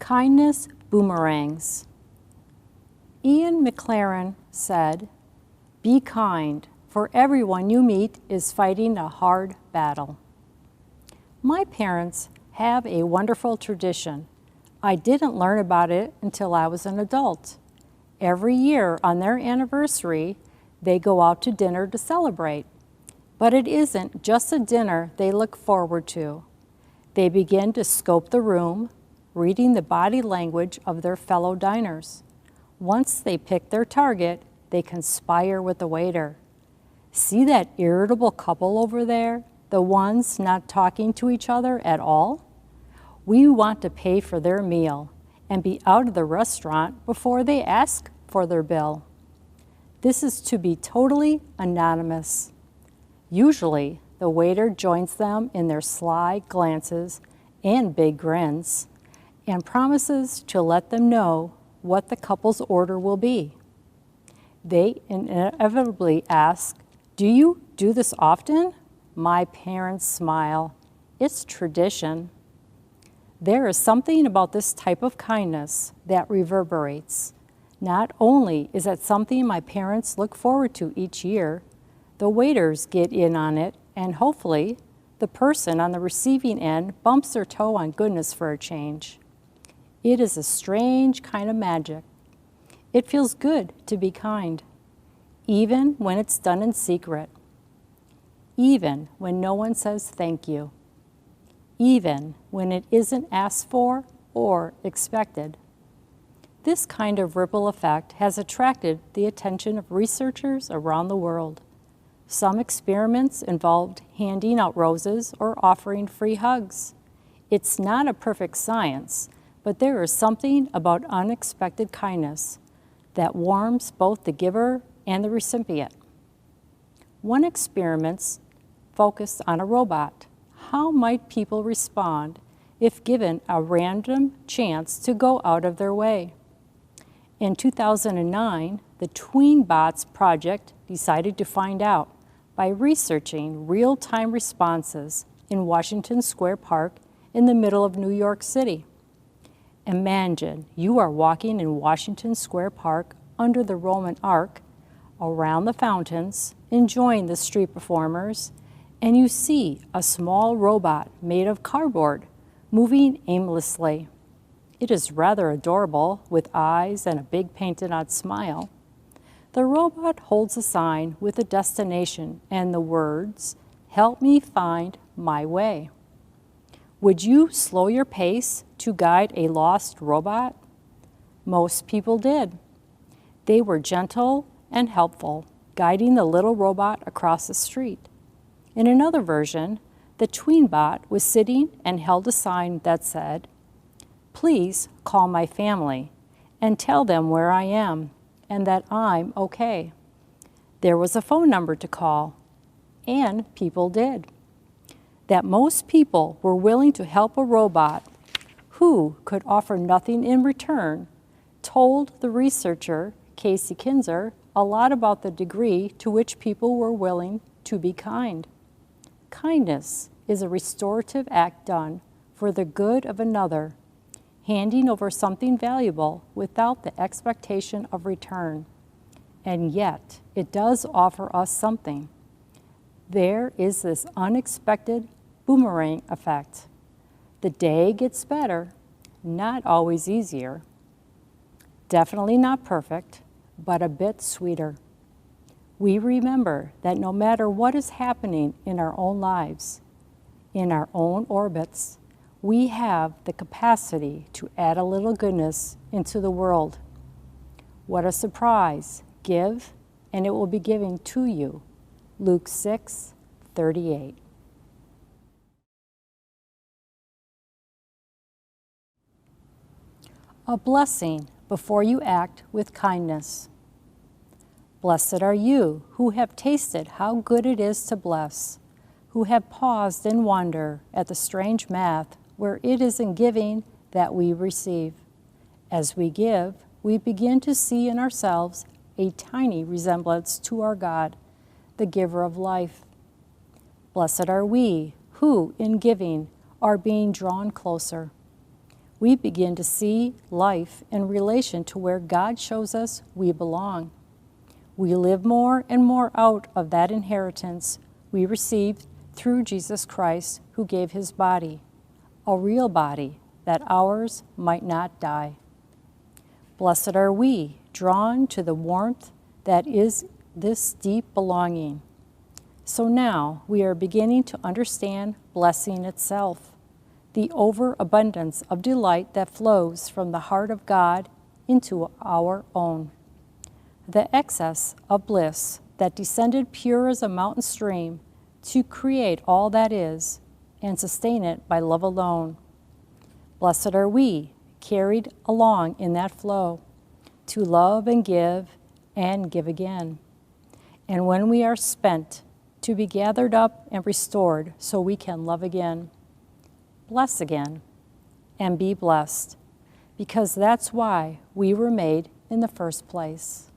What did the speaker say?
Kindness boomerangs. Ian McLaren said, "Be kind, for everyone you meet is fighting a hard battle." My parents have a wonderful tradition. I didn't learn about it until I was an adult. Every year on their anniversary, they go out to dinner to celebrate. But it isn't just a dinner they look forward to. They begin to scope the room, reading the body language of their fellow diners. Once they pick their target, they conspire with the waiter. "See that irritable couple over there, the ones not talking to each other at all? We want to pay for their meal and be out of the restaurant before they ask for their bill." This is to be totally anonymous. Usually, the waiter joins them in their sly glances and big grins and promises to let them know what the couple's order will be. They inevitably ask, "Do you do this often?" My parents smile. It's tradition. There is something about this type of kindness that reverberates. Not only is it something my parents look forward to each year, the waiters get in on it, and hopefully the person on the receiving end bumps their toe on goodness for a change. It is a strange kind of magic. It feels good to be kind, even when it's done in secret, even when no one says thank you, even when it isn't asked for or expected. This kind of ripple effect has attracted the attention of researchers around the world. Some experiments involved handing out roses or offering free hugs. It's not a perfect science, but there is something about unexpected kindness that warms both the giver and the recipient. One experiment focused on a robot. How might people respond if given a random chance to go out of their way? In 2009, the TweenBots project decided to find out by researching real-time responses in Washington Square Park in the middle of New York City. Imagine you are walking in Washington Square Park under the Roman arc, around the fountains, enjoying the street performers, and you see a small robot made of cardboard moving aimlessly. It is rather adorable, with eyes and a big painted-on smile. The robot holds a sign with a destination and the words, "Help me find my way." Would you slow your pace to guide a lost robot? Most people did. They were gentle and helpful, guiding the little robot across the street. In another version, the TweenBot was sitting and held a sign that said, "Please call my family and tell them where I am and that I'm okay." There was a phone number to call, and people did. That most people were willing to help a robot who could offer nothing in return told the researcher, Casey Kinzer, a lot about the degree to which people were willing to be kind. Kindness is a restorative act done for the good of another, handing over something valuable without the expectation of return. And yet, it does offer us something. There is this unexpected boomerang effect. The day gets better, not always easier. Definitely not perfect, but a bit sweeter. We remember that no matter what is happening in our own lives, in our own orbits, we have the capacity to add a little goodness into the world. What a surprise. Give, and it will be given to you. Luke 6:38. A blessing before you act with kindness. Blessed are you who have tasted how good it is to bless, who have paused in wonder at the strange math where it is in giving that we receive. As we give, we begin to see in ourselves a tiny resemblance to our God, the giver of life. Blessed are we who, in giving, are being drawn closer. we begin to see life in relation to where God shows us we belong. We live more and more out of that inheritance we received through Jesus Christ, who gave his body, a real body, that ours might not die. Blessed are we, drawn to the warmth that is this deep belonging. So now we are beginning to understand blessing itself, the overabundance of delight that flows from the heart of God into our own. The excess of bliss that descended pure as a mountain stream to create all that is and sustain it by love alone. Blessed are we, carried along in that flow, to love and give again. And when we are spent, to be gathered up and restored so we can love again, bless again, and be blessed, because that's why we were made in the first place.